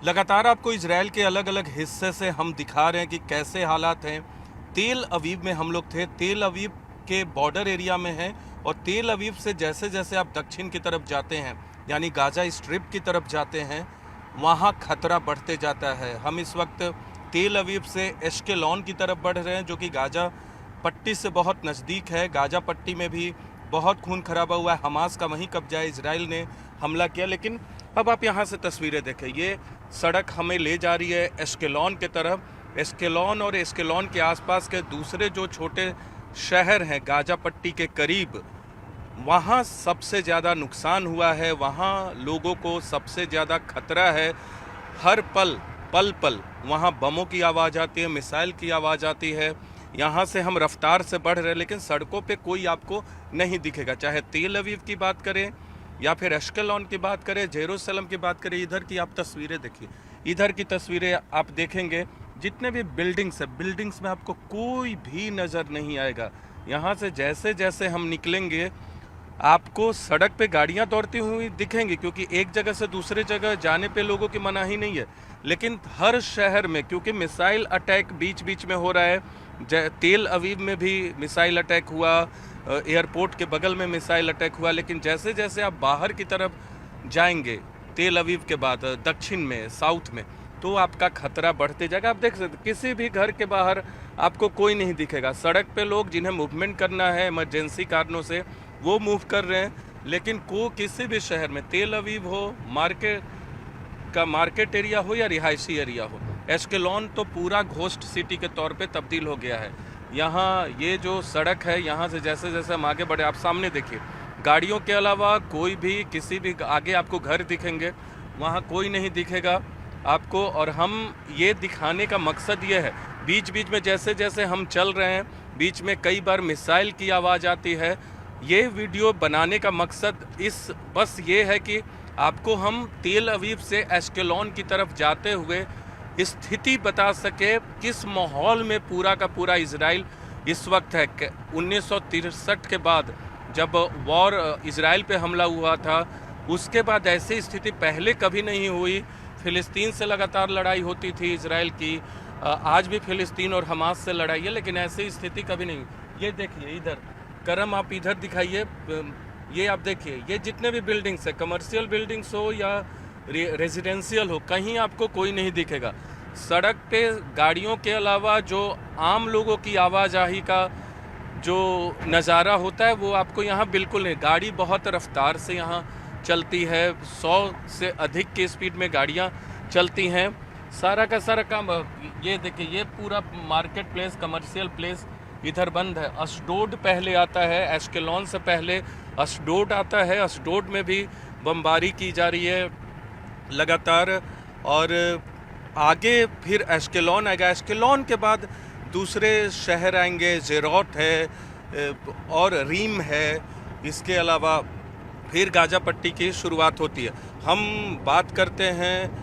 लगातार आपको इजराइल के अलग अलग हिस्से से हम दिखा रहे हैं कि कैसे हालात हैं। तेल अवीव में हम लोग थे, तेल अवीव के बॉर्डर एरिया में हैं, और तेल अवीव से जैसे जैसे आप दक्षिण की तरफ जाते हैं, यानी गाजा स्ट्रिप की तरफ जाते हैं, वहाँ खतरा बढ़ते जाता है। हम इस वक्त तेल अवीव से एश्केलॉन की तरफ बढ़ रहे हैं, जो कि गाजा पट्टी से बहुत नज़दीक है। गाजा पट्टी में भी बहुत खून खराबा हुआ है, हमास का वहीं कब्जा है, इजराइल ने हमला किया। लेकिन अब आप यहाँ से तस्वीरें देखें, ये सड़क हमें ले जा रही है एश्केलॉन की तरफ। एश्केलॉन और एश्केलॉन के आसपास के दूसरे जो छोटे शहर हैं गाजा पट्टी के करीब, वहाँ सबसे ज़्यादा नुकसान हुआ है, वहाँ लोगों को सबसे ज़्यादा खतरा है। हर पल पल वहाँ बमों की आवाज़ आती है, मिसाइल की आवाज़ आती है। यहाँ से हम रफ्तार से बढ़ रहे हैं, लेकिन सड़कों पे कोई आपको नहीं दिखेगा। चाहे तेल अवीव की बात करें या फिर एश्केलॉन की बात करें, जेरूसलम की बात करें। इधर की आप तस्वीरें देखिए, इधर की तस्वीरें आप देखेंगे, जितने भी बिल्डिंग्स है, बिल्डिंग्स में आपको कोई भी नज़र नहीं आएगा। यहाँ से जैसे जैसे हम निकलेंगे, आपको सड़क पे गाड़ियाँ दौड़ती हुई दिखेंगी, क्योंकि एक जगह से दूसरे जगह जाने पे लोगों की मनाही नहीं है। लेकिन हर शहर में, क्योंकि मिसाइल अटैक बीच बीच में हो रहा है, तेल अवीव में भी मिसाइल अटैक हुआ, एयरपोर्ट के बगल में मिसाइल अटैक हुआ। लेकिन जैसे जैसे आप बाहर की तरफ जाएंगे, तेल अवीव के बाद दक्षिण में, साउथ में, तो आपका खतरा बढ़ते जाएगा। आप देख सकते, किसी भी घर के बाहर आपको कोई नहीं दिखेगा। सड़क पे लोग जिन्हें मूवमेंट करना है इमरजेंसी कारणों से, वो मूव कर रहे हैं। लेकिन किसी भी शहर में, तेल अवीव हो, मार्केट एरिया हो या रिहायशी एरिया हो, एश्केलॉन तो पूरा घोस्ट सिटी के तौर पे तब्दील हो गया है। यहाँ ये जो सड़क है, यहाँ से जैसे जैसे हम आगे बढ़े, आप सामने देखिए, गाड़ियों के अलावा कोई भी, किसी भी आगे आपको घर दिखेंगे, वहाँ कोई नहीं दिखेगा आपको। और हम ये दिखाने का मकसद ये है, बीच बीच में जैसे जैसे हम चल रहे हैं, बीच में कई बार मिसाइल की आवाज़ आती है। ये वीडियो बनाने का मकसद बस ये है कि आपको हम तेल अवीव से एश्केलॉन की तरफ जाते हुए स्थिति बता सके, किस माहौल में पूरा का पूरा इजराइल इस वक्त है। 1963 के बाद जब वॉर इजराइल पे हमला हुआ था, उसके बाद ऐसी स्थिति पहले कभी नहीं हुई। फ़िलिस्तीन से लगातार लड़ाई होती थी इजराइल की, आज भी फ़िलिस्तीन और हमास से लड़ाई है, लेकिन ऐसी स्थिति कभी नहीं। ये देखिए इधर, करम आप इधर दिखाइए, ये आप देखिए, ये जितने भी बिल्डिंग्स है, कमर्शियल बिल्डिंग्स हो या रेजिडेंशियल हो, कहीं आपको कोई नहीं दिखेगा। सड़क पे गाड़ियों के अलावा जो आम लोगों की आवाजाही का जो नज़ारा होता है, वो आपको यहाँ बिल्कुल नहीं। गाड़ी बहुत रफ्तार से यहाँ चलती है, 100 से अधिक की स्पीड में गाड़ियाँ चलती हैं। सारा का सारा काम, ये देखिए, ये पूरा मार्केट प्लेस, कमर्शियल प्लेस इधर बंद है। अशडोड पहले आता है, एश्केलॉन से पहले अशडोड आता है। अशडोड में भी बमबारी की जा रही है लगातार, और आगे फिर एश्केलॉन आएगा। एश्केलॉन के बाद दूसरे शहर आएंगे, जेरोट है और रीम है। इसके अलावा फिर गाजा पट्टी की शुरुआत होती है। हम बात करते हैं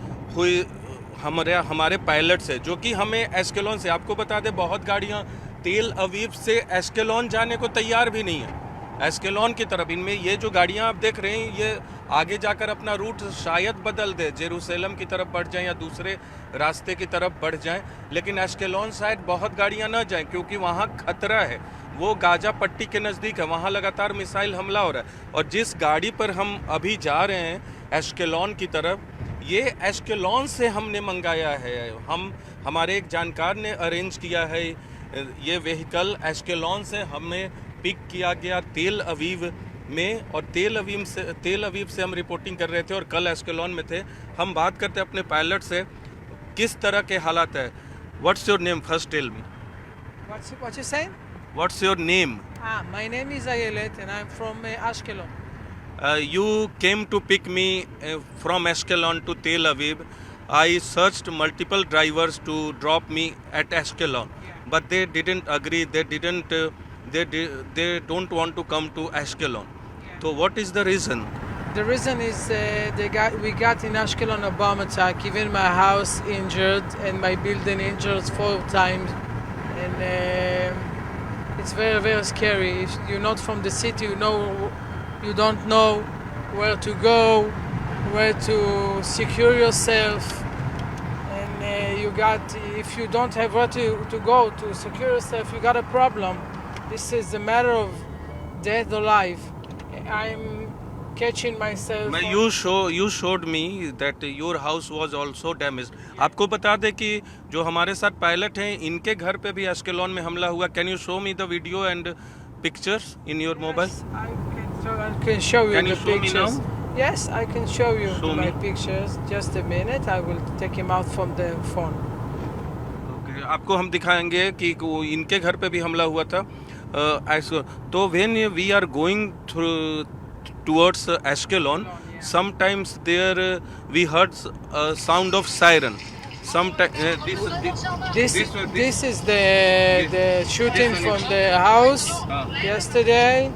हमारे पायलट से, जो कि हमें एश्केलॉन से, आपको बता दें, बहुत गाड़ियाँ तेल अवीव से एश्केलॉन जाने को तैयार भी नहीं है, एश्केलॉन की तरफ। इनमें ये जो गाड़ियाँ आप देख रहे हैं, ये आगे जाकर अपना रूट शायद बदल दे, जेरूसलम की तरफ बढ़ जाएं या दूसरे रास्ते की तरफ बढ़ जाएं। लेकिन एश्केलॉन शायद बहुत गाड़ियाँ ना जाएं, क्योंकि वहाँ खतरा है। वो गाजा पट्टी के नज़दीक है, वहाँ लगातार मिसाइल हमला हो रहा है। और जिस गाड़ी पर हम अभी जा रहे हैं एश्केलॉन की तरफ, ये एश्केलॉन से हमने मंगाया है। हमारे एक जानकार ने अरेंज किया है ये व्हीकल। एश्केलॉन से हमें पिक किया गया तेल अवीव में, और तेल अवीव से हम रिपोर्टिंग कर रहे थे, और कल एश्केलॉन में थे। हम बात करते हैं अपने पायलट से, किस तरह के हालात है। What's your name? First tell me. What you saying? What's your name? My name is Ayelet and I'm from Ashkelon. You came to pick me from Ashkelon to Tel Aviv. I searched multiple drivers to drop me at Ashkelon, but they didn't agree. They don't want to come to Ashkelon. So what is the reason? The reason is we got in Ashkelon a bomb attack. Even my house injured and my building injured 4 times, and it's very, very scary. If you're not from the city, you don't know where to go, where to secure yourself. you got, if you don't have where to go to secure yourself, you got a problem. This is a matter of death or life. I'm catching myself. मैं you showed me that your house was also damaged. आपको बता दें कि जो हमारे साथ pilot हैं इनके घर पे भी एस्केलॉन में हमला हुआ. Can you show me the video and pictures in your mobile? I can show you Can the you show me pictures. now? Yes, I can show you Show my me. pictures. Just a minute, I will take him out from the phone. Okay, आपको हम दिखाएंगे कि इनके घर पे भी हमला हुआ था. तो when we are going through towards Ashkelon, sometimes there we heard a sound of siren. Sometimes This is the shooting from the house yesterday.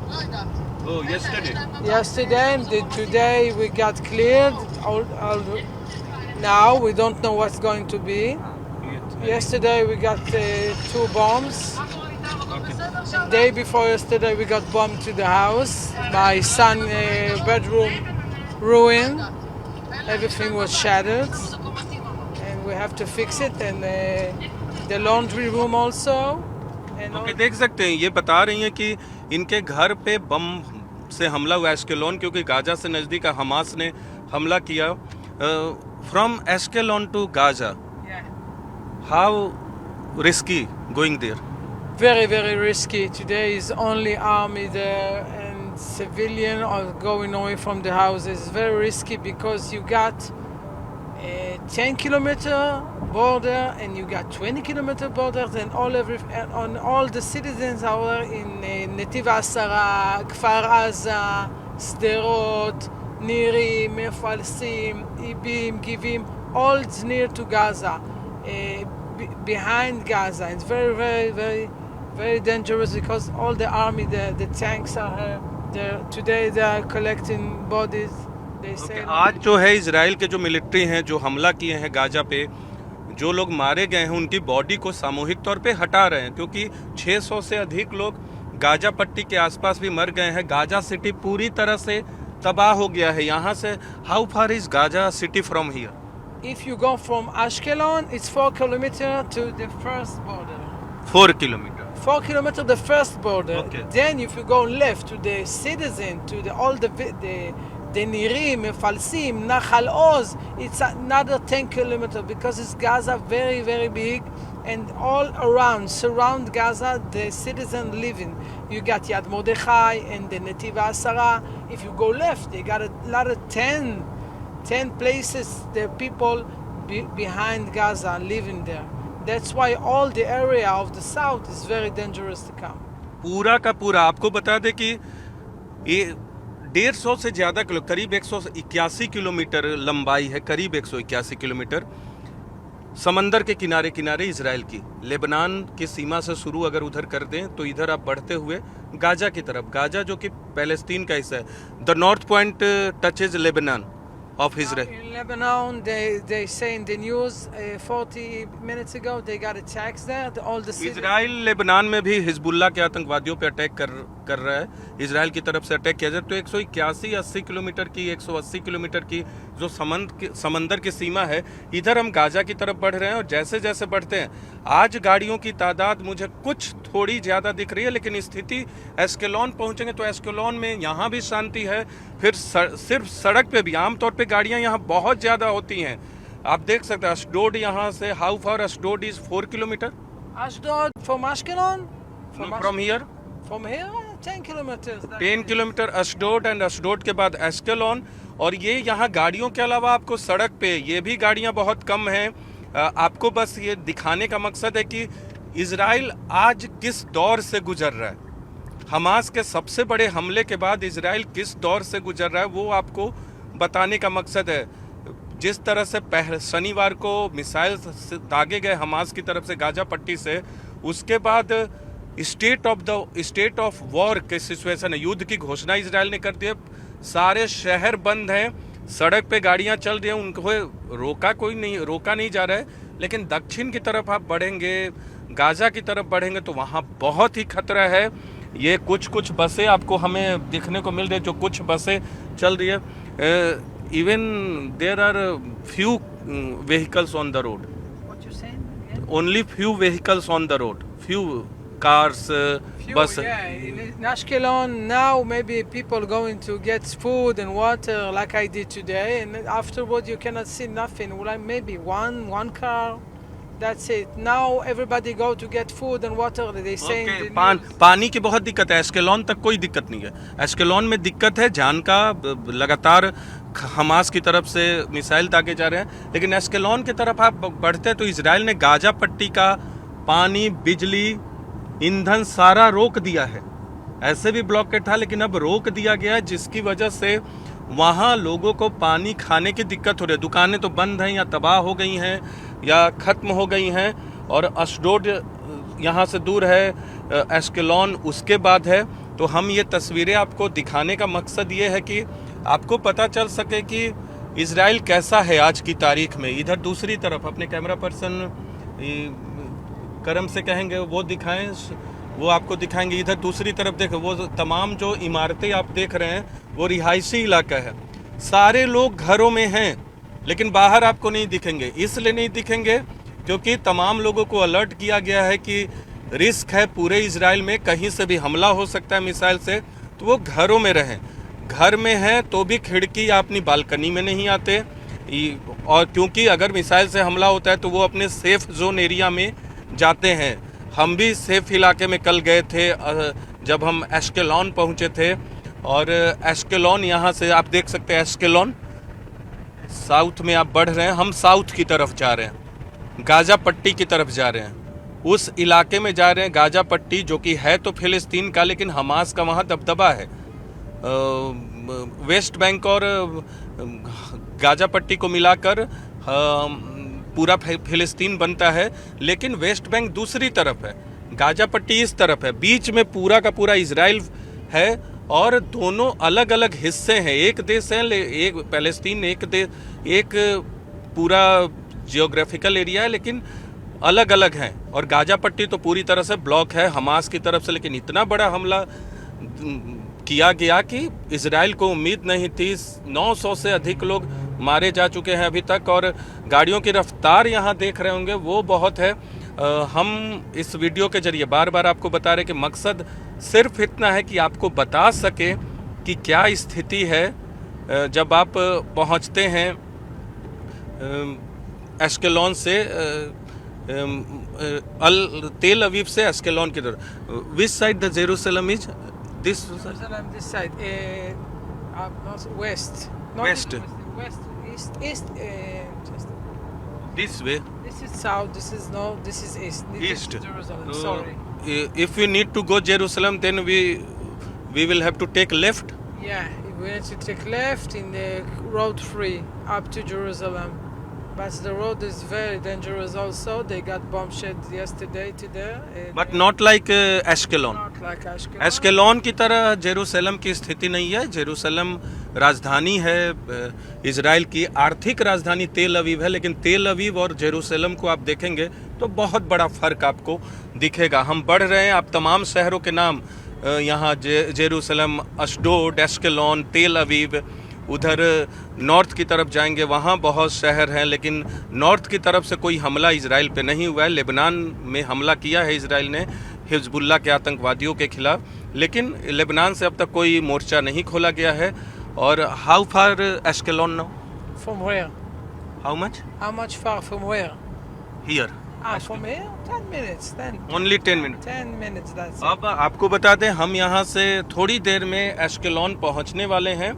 Oh, yesterday. Yesterday and today we got cleared. Now we don't know what's going to be. Yesterday we got 2 bombs. Day before yesterday we got bombed to the house. My son's bedroom ruined. Everything was shattered. And we have to fix it. And the laundry room also. And okay, देख सकते हैं ये बता रही हैं कि इनके घर पे बम से हमला हुआ एस्केलॉन, क्योंकि गाजा से नज़दीक हमास ने हमला किया. From Ashkelon to Gaza, how risky going there? very, very risky. Today is only army there and civilian are going away from the houses. Very risky because you got a 10-kilometer border and you got 20-kilometer borders and all the citizens are in Netiv Asara, Kfar Aza, Sderot, Niri, Mefalsim, Ibim, Givim, all near to Gaza. Behind Gaza. It's very, very, very, very dangerous because all the army, the tanks are there. Today they are collecting bodies. They say आज जो है Israel के जो military हैं जो हमला किए हैं गाजा पे, जो लोग मारे गए हैं उनकी बॉडी को सामूहिक तौर पे हटा रहे हैं, क्योंकि 600 से अधिक लोग गाजा पट्टी के आसपास भी मर गए हैं. गाजा सिटी पूरी तरह से तबाह हो गया है. यहाँ से how far is Gaza city from here? if you go from Ashkelon, it's 4 kilometers to the first border. 4 kilometer. 4 kilometers the first border. Okay. Then if you go left to the citizen, to all the Nirim, Mefalsim, Nachal Oz, it's another 10 kilometers because it's Gaza very, very big, and all around, surround Gaza, the citizens living. You got Yad Mordechai and the Netiv Asara. If you go left, they got a lot of 10 places the people behind Gaza living there. That's why all the area of the south is very dangerous to come. पूरा का पूरा आपको बता दें कि ये 150 से ज़्यादा करीब 181 किलोमीटर लंबाई है, करीब 181 किलोमीटर समंदर के किनारे किनारे इजराइल की. लेबनान की सीमा से शुरू अगर उधर कर दें तो इधर आप बढ़ते हुए गाजा की तरफ, गाजा जो कि पैलेस्तीन का हिस्सा है. The north point touches Lebanon of Israel. In Lebanon, they say in the news 40 minutes ago they got attacks there. All the cities. Israel Lebanon में भी हिजबुल्ला के आतंकवादियों पे अटैक कर रहा है. इजराइल की तरफ से अटैक किया जाए तो 181-80 किलोमीटर की 180 किलोमीटर की जो समंदर की सीमा है, इधर हम गाजा की तरफ बढ़ रहे हैं. और जैसे जैसे बढ़ते हैं, आज गाड़ियों की तादाद मुझे कुछ थोड़ी ज़्यादा दिख रही है, लेकिन स्थिति एस्केलॉन पहुंचेंगे तो एस्केलॉन में यहाँ भी शांति है. फिर सिर्फ सड़क पे भी आमतौर पे गाड़ियाँ यहाँ बहुत ज़्यादा होती हैं. आप देख सकते हैं अशडोड यहाँ से, how far Ashdod is 4 kilometre Ashdod from Ashkelon? From here. From here, 10 kilometers. 10 kilometre Ashdod and Ashdod के बाद एस्केलॉन. और ये यहाँ गाड़ियों के अलावा आपको सड़क पे ये भी गाड़ियाँ बहुत कम हैं. आपको बस ये दिखाने का मकसद है कि इजराइल आज किस दौर से गुजर रहा है. हमास के सबसे बड़े हमले के बाद इजराइल किस दौर से गुजर रहा है वो आपको बताने का मकसद है. जिस तरह से शनिवार को मिसाइल दागे गए हमास की तरफ से गाजा पट्टी से, उसके बाद स्टेट ऑफ वॉर के सिचुएशन है, युद्ध की घोषणा इजराइल ने कर दी है. सारे शहर बंद हैं, सड़क पे गाड़ियां चल रही हैं, उनको रोका नहीं जा रहा है. लेकिन दक्षिण की तरफ आप बढ़ेंगे, गाजा की तरफ बढ़ेंगे तो वहाँ बहुत ही खतरा है. ये कुछ बसें आपको हमें देखने को मिल रही है, जो कुछ बसें चल रही है. Even there are few vehicles on the road. only few vehicles on the road, few cars, bus. Yeah, in Ashkelon now maybe people going to get food and water like I did today, and afterward you cannot see nothing. Well, maybe one car. That's it. Now everybody go to get food and water. They say in the news. पानी की बहुत दिक्कत है। एस्केलॉन तक कोई दिक्कत नहीं है। एस्केलॉन में दिक्कत है, जान का लगातार हमास की तरफ से मिसाइल दागे जा रहे हैं, लेकिन एस्केलॉन की तरफ आप बढ़ते तो इजराइल ने गाजा पट्टी का पानी, बिजली, ईंधन सारा रोक दिया है। ऐसे भी ब्लॉकेट था, लेकिन अब रोक दिया गया है, जिसकी वजह से वहाँ लोगों को पानी खाने की दिक्कत हो रही है। दुकानें तो बंद हैं या तबाह हो गई हैं या ख़त्म हो गई हैं। और अशडोड यहाँ से दूर है, एस्केलॉन उसके बाद है। तो हम ये तस्वीरें आपको दिखाने का मकसद ये है कि आपको पता चल सके कि इजराइल कैसा है आज की तारीख में। इधर दूसरी तरफ अपने कैमरा पर्सन करम से कहेंगे वो दिखाएं, वो आपको दिखाएंगे। इधर दूसरी तरफ देखो, वो तमाम जो इमारतें आप देख रहे हैं वो रिहायशी इलाका है। सारे लोग घरों में हैं, लेकिन बाहर आपको नहीं दिखेंगे। इसलिए नहीं दिखेंगे क्योंकि तमाम लोगों को अलर्ट किया गया है कि रिस्क है पूरे इजराइल में, कहीं से भी हमला हो सकता है मिसाइल से, तो वो घरों में रहें। घर में हैं तो भी खिड़की या अपनी बालकनी में नहीं आते, और क्योंकि अगर मिसाइल से हमला होता है तो वो अपने सेफ जोन एरिया में जाते हैं। हम भी सेफ इलाके में कल गए थे जब हम एस्केलॉन पहुंचे थे। और एस्केलॉन यहाँ से आप देख सकते हैं, एस्केलॉन साउथ में आप बढ़ रहे हैं, हम साउथ की तरफ जा रहे हैं, गाजा पट्टी की तरफ जा रहे हैं, उस इलाके में जा रहे हैं। गाजा पट्टी जो कि है तो फिलिस्तीन का, लेकिन हमास का वहाँ दबदबा है। वेस्ट बैंक और गाजा पट्टी को मिलाकर पूरा फिलिस्तीन बनता है, लेकिन वेस्ट बैंक दूसरी तरफ है, गाजा पट्टी इस तरफ है। बीच में पूरा का पूरा इजराइल है और दोनों अलग अलग हिस्से हैं। एक देश है, एक पैलेस्तीन, एक पूरा जियोग्राफिकल एरिया है, लेकिन अलग अलग हैं। और गाजा पट्टी तो पूरी तरह से ब्लॉक है हमास की तरफ से। लेकिन इतना बड़ा हमला किया गया कि इजराइल को उम्मीद नहीं थी। 900 से अधिक लोग मारे जा चुके हैं अभी तक, और गाड़ियों की रफ्तार यहाँ देख रहे होंगे वो बहुत है। हम इस वीडियो के जरिए बार बार आपको बता रहे कि मकसद सिर्फ इतना है कि आपको बता सके कि क्या स्थिति है जब आप पहुँचते हैं एस्केलॉन से तेल अवीव से एस्केलॉन की तरफ। Which side the Jerusalem is? This side, west. West. West, east. Just. This way. This is south. This is north. This is east. This East. is Jerusalem. Sorry. If we need to go Jerusalem, then we will have to take left. Yeah, we need to take left in the road 3 up to Jerusalem. But the road is very dangerous also. They got bomb shed yesterday to there. But not like Ashkelon. Not like Ashkelon. Ashkelon की तरह Jerusalem की स्थिति नहीं है। Jerusalem राजधानी है Israel की, आर्थिक राजधानी तेल अवीव है, लेकिन तेल अवीव और जेरूसलम को आप देखेंगे तो बहुत बड़ा फर्क आपको दिखेगा। हम बढ़ रहे हैं, आप तमाम शहरों के नाम यहाँ जेरूसलम, अशडोड, एस्केलॉन, तेल अवीव। उधर नॉर्थ की तरफ जाएंगे, वहाँ बहुत शहर हैं, लेकिन नॉर्थ की तरफ से कोई हमला इजराइल पे नहीं हुआ है। लेबनान में हमला किया है इजराइल ने हिजबुल्लाह के आतंकवादियों के खिलाफ, लेकिन लेबनान से अब तक कोई मोर्चा नहीं खोला गया है। और how far Ashkelon now? From where? How much? How much far from where? Here From here? 10 minutes. 10. Only 10 minute. 10 minutes. That's it. अब आपको बता दें, हम यहाँ से थोड़ी देर में एस्केलॉन पहुँचने वाले हैं,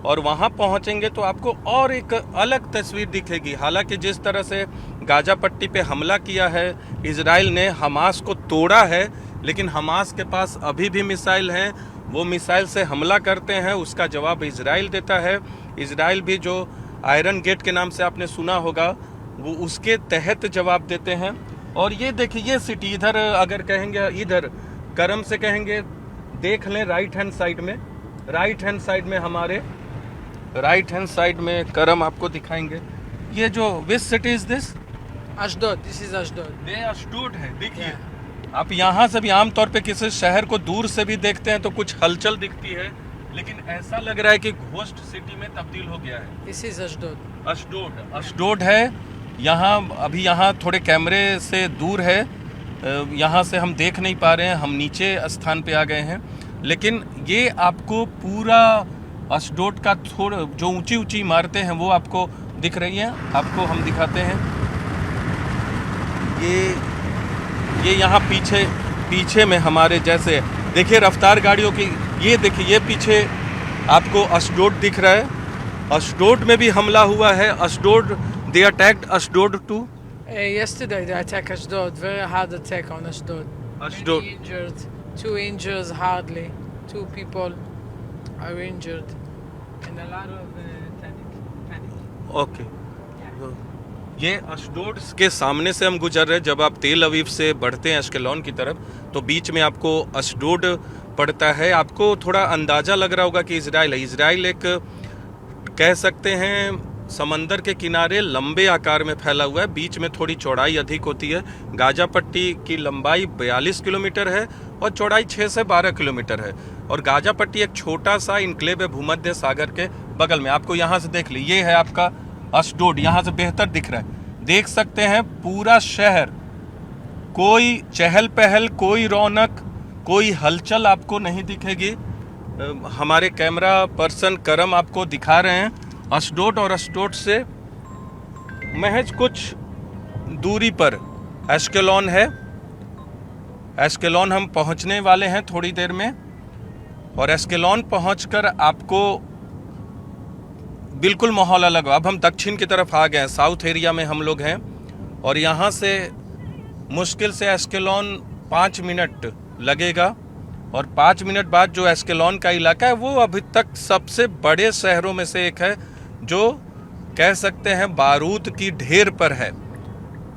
और वहाँ पहुँचेंगे तो आपको और एक अलग तस्वीर दिखेगी। हालांकि जिस तरह से गाजा पट्टी पे हमला किया है इजराइल ने, हमास को तोड़ा है, लेकिन हमास के पास अभी भी मिसाइल हैं। वो मिसाइल से हमला करते हैं, उसका जवाब इजराइल देता है। इजराइल भी जो आयरन गेट के नाम से आपने सुना होगा, वो उसके तहत जवाब देते हैं। और ये देखिए, ये सिटी इधर अगर कहेंगे, इधर करम से कहेंगे, देख लें राइट हैंड साइड में, राइट हैंड साइड में हमारे राइट हैंड साइड में करम आपको दिखाएंगे। ये जो which city is this? Ashdod. This is Ashdod. ये अशडोड है। देखिए आप यहाँ से भी आमतौर पे किसी शहर को दूर से भी देखते हैं तो कुछ हलचल दिखती है, लेकिन ऐसा लग रहा है कि घोस्ट सिटी में तब्दील हो गया है। This is Ashdod. अशडोड, अशडोड है यहाँ अभी यहाँ थोड़े कैमरे से दूर है, यहाँ से हम देख नहीं पा रहे हैं, हम नीचे स्थान पे आ गए हैं। लेकिन ये आपको पूरा अशडोद का थोड़ा जो ऊंची ऊंची इमारतें हैं वो आपको दिख रही हैं। आपको हम दिखाते हैं, ये यहाँ पीछे में हमारे जैसे देखिए रफ्तार गाड़ियों की, ये देखिए ये पीछे आपको अशडोद दिख रहा है। अशडोद में भी हमला हुआ है। अशडोद, they attacked Ashdod too? Yesterday they attacked Ashdod, very hard attack on Ashdod. Ashdod. Many injured, 2 injuries hardly. 2 people are injured. And a lot of panic. Okay, ये अशडोद के सामने से हम गुजर रहे हैं। जब आप तेल अवीव से बढ़ते हैं अश्केलॉन की तरफ तो बीच में आपको अशडोद पड़ता है। आपको थोड़ा अंदाज़ा लग रहा होगा कि इजराइल है। इजराइल एक कह सकते हैं समंदर के किनारे लंबे आकार में फैला हुआ है, बीच में थोड़ी चौड़ाई अधिक होती है। गाजा पट्टी की लंबाई 42 किलोमीटर है और चौड़ाई 6 से 12 किलोमीटर है। और गाजा पट्टी एक छोटा सा इनक्लेव है भूमध्य सागर के बगल में। आपको यहाँ से देख लीजिए, ये है आपका अशडोद, यहाँ से बेहतर दिख रहा है। देख सकते हैं पूरा शहर, कोई चहल पहल, कोई रौनक, कोई हलचल आपको नहीं दिखेगी। हमारे कैमरा पर्सन करम आपको दिखा रहे हैं अशडोद, और अशडोद से महज कुछ दूरी पर एश्केलॉन है। एश्केलॉन हम पहुंचने वाले हैं थोड़ी देर में, और एश्केलॉन पहुंचकर आपको बिल्कुल माहौल अलग। अब हम दक्षिण की तरफ आ गए हैं, साउथ एरिया में हम लोग हैं, और यहाँ से मुश्किल से एश्केलॉन 5 मिनट लगेगा। और 5 मिनट बाद जो एश्केलॉन का इलाका है वो अभी तक सबसे बड़े शहरों में से एक है, जो कह सकते हैं बारूद की ढेर पर है।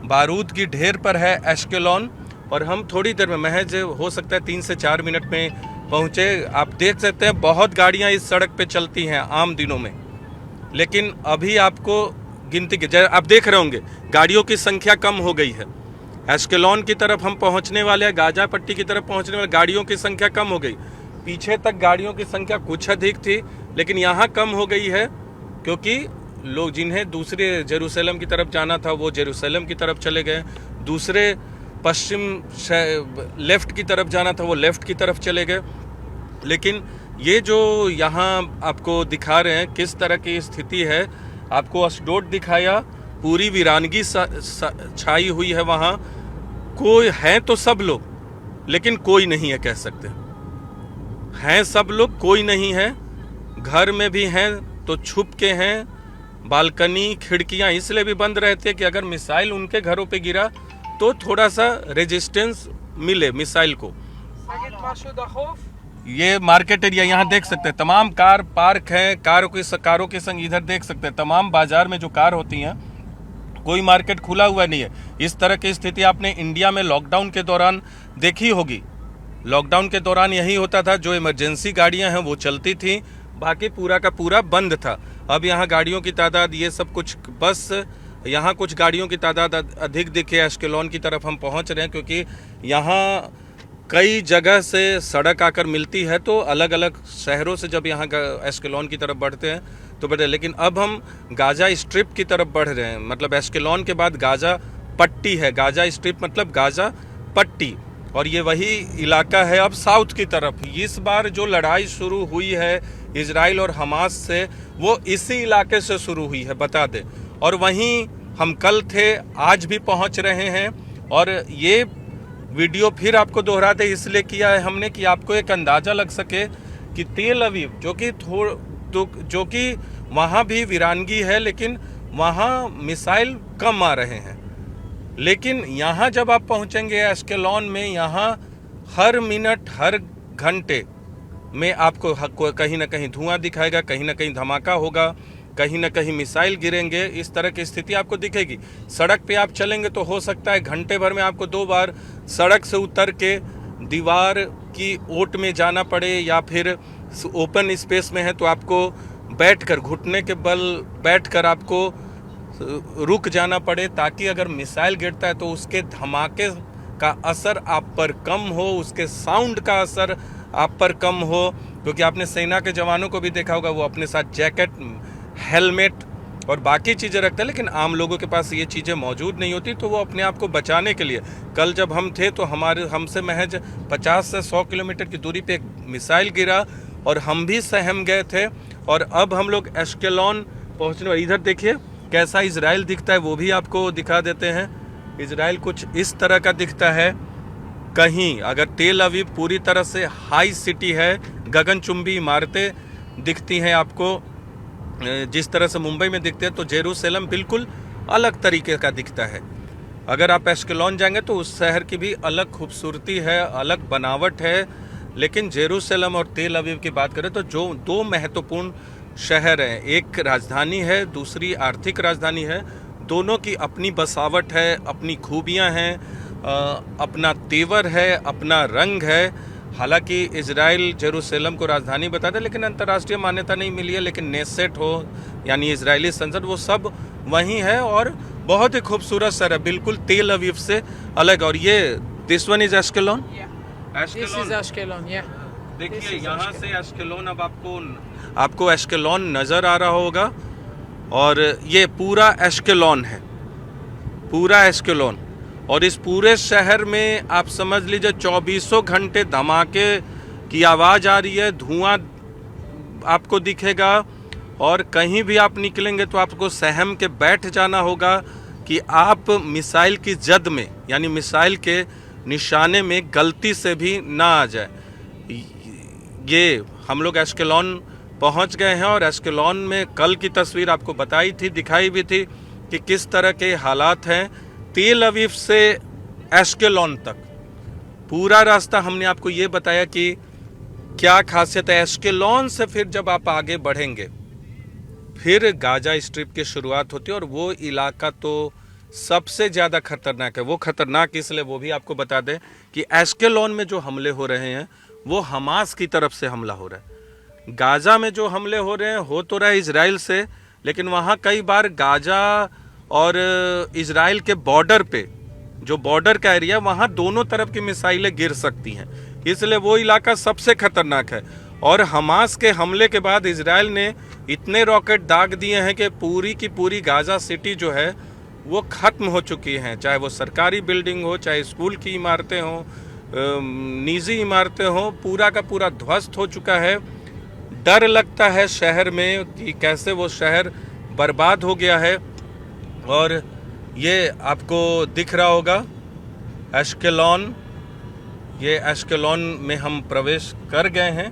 बारूद की ढेर पर है एश्केलॉन। और हम थोड़ी देर में, महज हो सकता है 3 से 4 मिनट में पहुँचे। आप देख सकते हैं बहुत गाड़ियाँ इस सड़क पे चलती हैं आम दिनों में, लेकिन अभी आपको गिनती के आप देख रहे होंगे गाड़ियों की संख्या कम हो गई है। एश्केलॉन की तरफ हम पहुंचने वाले हैं, गाजा पट्टी की तरफ पहुंचने वाले, गाड़ियों की संख्या कम हो गई। पीछे तक गाड़ियों की संख्या कुछ अधिक थी, लेकिन यहाँ कम हो गई है, क्योंकि लोग जिन्हें दूसरे जेरूसलम की तरफ जाना था वो जेरूसलम की तरफ चले गए, दूसरे पश्चिम लेफ्ट की तरफ जाना था वो लेफ्ट की तरफ चले गए। लेकिन ये जो यहाँ आपको दिखा रहे हैं किस तरह की स्थिति है, आपको अशडोद दिखाया, पूरी वीरानगी छाई हुई है वहाँ। कोई है तो सब लोग, लेकिन कोई नहीं है, कह सकते हैं सब लोग, कोई नहीं है। घर में भी हैं तो छुप के हैं, बालकनी खिड़कियां इसलिए भी बंद रहती है कि अगर मिसाइल उनके घरों पे गिरा तो थोड़ा सा रेजिस्टेंस मिले मिसाइल को। ये मार्केट एरिया यहाँ देख सकते हैं, तमाम कार पार्क हैं, कारों के संग इधर देख सकते हैं। तमाम बाजार में जो कार होती हैं, कोई मार्केट खुला हुआ नहीं है। इस तरह की स्थिति आपने इंडिया में लॉकडाउन के दौरान देखी होगी। लॉकडाउन के दौरान यही होता था, जो इमरजेंसी गाड़ियां हैं वो चलती थी, बाकी पूरा का पूरा बंद था। अब यहाँ गाड़ियों की तादाद, ये सब कुछ बस यहाँ कुछ गाड़ियों की तादाद अधिक दिखे। एश्केलॉन की तरफ हम पहुँच रहे हैं, क्योंकि यहाँ कई जगह से सड़क आकर मिलती है, तो अलग अलग शहरों से जब यहाँ एश्केलॉन की तरफ बढ़ते हैं तो बढ़े। लेकिन अब हम गाजा स्ट्रिप की तरफ बढ़ रहे हैं, मतलब एश्केलॉन के बाद गाजा पट्टी है। गाजा स्ट्रिप मतलब गाजा पट्टी, और ये वही इलाका है अब साउथ की तरफ। इस बार जो लड़ाई शुरू हुई है इजराइल और हमास से, वो इसी इलाके से शुरू हुई है, बता दें। और वहीं हम कल थे, आज भी पहुंच रहे हैं। और ये वीडियो फिर आपको दोहराते इसलिए किया है हमने कि आपको एक अंदाज़ा लग सके कि तेल अवीव जो कि वहाँ भी वीरानगी है, लेकिन वहाँ मिसाइल कम आ रहे हैं। लेकिन यहाँ जब आप पहुँचेंगे एश्केलॉन में, यहाँ हर मिनट हर घंटे में आपको कहीं ना कहीं धुआं दिखाएगा, कहीं ना कहीं धमाका होगा, कहीं ना कहीं मिसाइल गिरेंगे। इस तरह की स्थिति आपको दिखेगी। सड़क पे आप चलेंगे तो हो सकता है घंटे भर में आपको 2 बार सड़क से उतर के दीवार की ओट में जाना पड़े, या फिर ओपन स्पेस में है तो आपको बैठकर, घुटने के बल बैठकर आपको रुक जाना पड़े, ताकि अगर मिसाइल गिरता है तो उसके धमाके का असर आप पर कम हो, उसके साउंड का असर आप पर कम हो। क्योंकि आपने सेना के जवानों को भी देखा होगा, वो अपने साथ जैकेट, हेलमेट और बाकी चीज़ें रखते हैं, लेकिन आम लोगों के पास ये चीज़ें मौजूद नहीं होती, तो वो अपने आप को बचाने के लिए, कल जब हम थे तो हमसे महज 50 से 100 किलोमीटर की दूरी पे एक मिसाइल गिरा और हम भी सहम गए थे। और अब हम लोग एश्केलॉन पहुँचने, इधर देखिए कैसा इजराइल दिखता है, वो भी आपको दिखा देते हैं। इजराइल कुछ इस तरह का दिखता है। कहीं अगर तेल अवीव पूरी तरह से हाई सिटी है, गगनचुंबी इमारतें दिखती हैं आपको जिस तरह से मुंबई में दिखते हैं, तो जेरूसलम बिल्कुल अलग तरीके का दिखता है। अगर आप एश्केलॉन जाएंगे तो उस शहर की भी अलग खूबसूरती है, अलग बनावट है। लेकिन जेरूसलम और तेल अवीव की बात करें तो जो दो महत्वपूर्ण शहर हैं, एक राजधानी है, दूसरी आर्थिक राजधानी है, दोनों की अपनी बसावट है, अपनी खूबियां हैं, अपना तेवर है, अपना रंग है। हालांकि इजराइल जेरूसलम को राजधानी बताता है, लेकिन अंतर्राष्ट्रीय मान्यता नहीं मिली है। लेकिन नेसेट हो यानी इजरायली संसद, वो सब वहीं है और बहुत ही खूबसूरत शहर है, बिल्कुल तेल अवीव से अलग। और ये दिस वन इज एश्केलॉन। देखिए यहाँ से एश्केलॉन, अब आपको एश्केलॉन नज़र आ रहा होगा और ये पूरा एश्केलॉन है, पूरा एश्केलॉन। और इस पूरे शहर में आप समझ लीजिए 24 घंटे धमाके की आवाज़ आ रही है, धुआं आपको दिखेगा। और कहीं भी आप निकलेंगे तो आपको सहम के बैठ जाना होगा कि आप मिसाइल की जद में यानी मिसाइल के निशाने में गलती से भी ना आ जाए। ये हम लोग एश्केलॉन पहुंच गए हैं और एश्केलॉन में कल की तस्वीर आपको बताई थी, दिखाई भी थी कि किस तरह के हालात हैं। तेल अवीव से एश्केलॉन तक पूरा रास्ता हमने आपको ये बताया कि क्या खासियत है। एश्केलॉन से फिर जब आप आगे बढ़ेंगे फिर गाजा स्ट्रिप की शुरुआत होती है और वो इलाका तो सबसे ज़्यादा खतरनाक है। वो खतरनाक इसलिए, वो भी आपको बता दें कि एश्केलॉन में जो हमले हो रहे हैं वो हमास की तरफ से हमला हो रहा है। गाजा में जो हमले हो रहे हैं हो तो रहा है इजराइल से, लेकिन वहाँ कई बार गाजा और इजराइल के बॉर्डर पे, जो बॉर्डर का एरिया, वहाँ दोनों तरफ की मिसाइलें गिर सकती हैं, इसलिए वो इलाका सबसे खतरनाक है। और हमास के हमले के बाद इजराइल ने इतने रॉकेट दाग दिए हैं कि पूरी की पूरी गाजा सिटी जो है वो ख़त्म हो चुकी हैं, चाहे वो सरकारी बिल्डिंग हो, चाहे स्कूल की इमारतें हों, निजी इमारतें हों, पूरा का पूरा ध्वस्त हो चुका है। डर लगता है शहर में कि कैसे वो शहर बर्बाद हो गया है। और ये आपको दिख रहा होगा एश्केलॉन, ये एश्केलॉन में हम प्रवेश कर गए हैं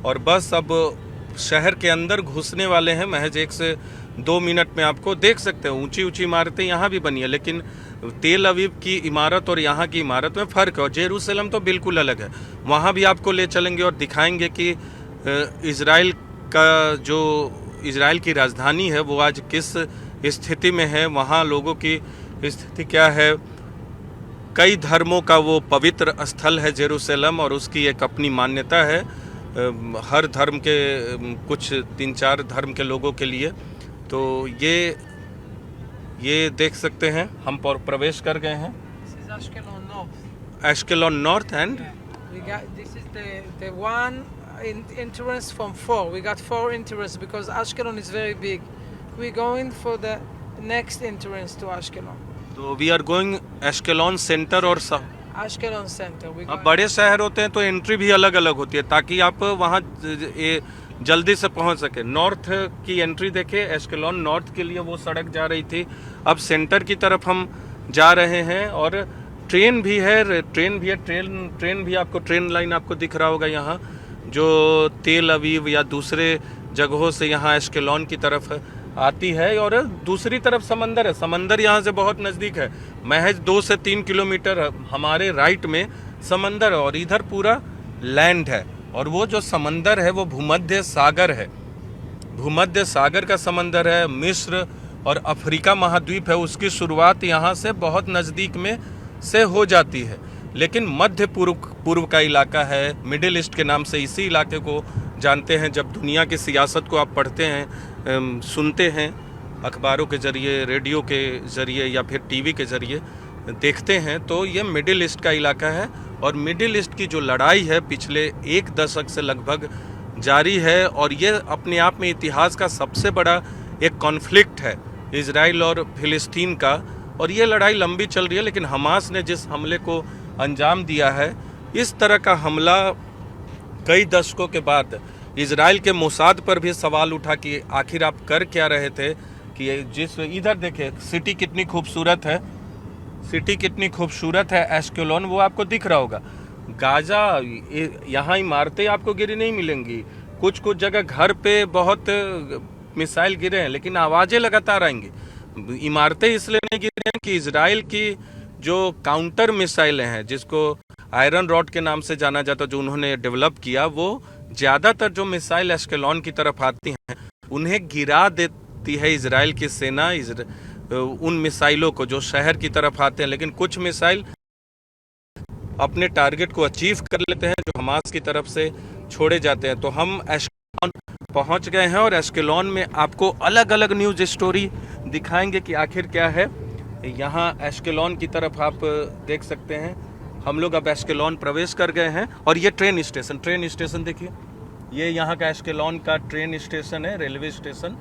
और बस अब शहर के अंदर घुसने वाले हैं। महज 1 से 2 मिनट में आपको देख सकते हैं ऊंची ऊंची इमारतें यहाँ भी बनी है, लेकिन तेल अवीव की इमारत और यहाँ की इमारत में फ़र्क है। और जेरूसलम तो बिल्कुल अलग है, वहाँ भी आपको ले चलेंगे और दिखाएंगे कि इजराइल का जो इजराइल की राजधानी है वो आज किस स्थिति में है, वहाँ लोगों की स्थिति क्या है। कई धर्मों का वो पवित्र स्थल है जेरूसलम और उसकी एक अपनी मान्यता है हर धर्म के, कुछ 3-4 धर्म के लोगों के लिए। तो ये देख सकते हैं, हम प्रवेश कर गए हैं। Ashkelon north and this is the one entrance from 4. We got 4 entrances because Ashkelon is very big. We're going for the next entrance to Ashkelon. तो we are going Ashkelon centre और Ashkelon center. अब बड़े शहर होते हैं तो entry भी अलग अलग होती है ताकि आप वहाँ जल्दी से पहुँच सके। नॉर्थ की एंट्री देखे, एश्केलॉन नॉर्थ के लिए वो सड़क जा रही थी, अब सेंटर की तरफ हम जा रहे हैं। और ट्रेन भी है, ट्रेन भी आपको, ट्रेन लाइन आपको दिख रहा होगा यहाँ, जो तेल अवीव या दूसरे जगहों से यहाँ एश्केलॉन की तरफ आती है। और दूसरी तरफ समंदर है, समंदर यहाँ से बहुत नज़दीक है, महज 2 से 3 किलोमीटर हमारे राइट में समंदर है और इधर पूरा लैंड है। और वो जो समंदर है वो भूमध्य सागर है, भूमध्य सागर का समंदर है। मिस्र और अफ्रीका महाद्वीप है, उसकी शुरुआत यहाँ से बहुत नज़दीक में से हो जाती है। लेकिन मध्य पूर्व का इलाका है, मिडिल ईस्ट के नाम से इसी इलाके को जानते हैं। जब दुनिया की सियासत को आप पढ़ते हैं, सुनते हैं अखबारों के ज़रिए, रेडियो के ज़रिए या फिर टीवी के ज़रिए देखते हैं, तो ये मिडिल ईस्ट का इलाका है। और मिडिल ईस्ट की जो लड़ाई है पिछले 1 दशक से लगभग जारी है और ये अपने आप में इतिहास का सबसे बड़ा एक कॉन्फ्लिक्ट है इजराइल और फिलिस्तीन का, और ये लड़ाई लंबी चल रही है। लेकिन हमास ने जिस हमले को अंजाम दिया है, इस तरह का हमला कई दशकों के बाद इजराइल के मोसाद पर भी सवाल उठा कि आखिर आप कर क्या रहे थे। कि जिस इधर देखे सिटी कितनी खूबसूरत है, सिटी कितनी खूबसूरत है एश्केलोन, वो आपको दिख रहा होगा। गाजा, यहाँ इमारतें आपको गिरी नहीं मिलेंगी, कुछ कुछ जगह घर पे बहुत मिसाइल गिरे हैं, लेकिन आवाज़ें लगातार आएंगी। इमारतें इसलिए नहीं गिरी हैं कि इजराइल की जो काउंटर मिसाइलें हैं, जिसको आयरन रॉड के नाम से जाना जाता, जो उन्होंने डेवलप किया, वो ज़्यादातर जो मिसाइल एश्केलोन की तरफ आती हैं उन्हें गिरा देती है इजराइल की सेना, उन मिसाइलों को जो शहर की तरफ आते हैं। लेकिन कुछ मिसाइल अपने टारगेट को अचीव कर लेते हैं जो हमास की तरफ से छोड़े जाते हैं। तो हम एश्केलोन पहुंच गए हैं और एश्केलोन में आपको अलग अलग न्यूज़ स्टोरी दिखाएंगे कि आखिर क्या है। यहाँ एश्केलोन की तरफ आप देख सकते हैं, हम लोग अब एश्केलोन प्रवेश कर गए हैं। और ये ट्रेन स्टेशन देखिए, ये यहाँ का एश्केलोन का ट्रेन स्टेशन है, रेलवे स्टेशन।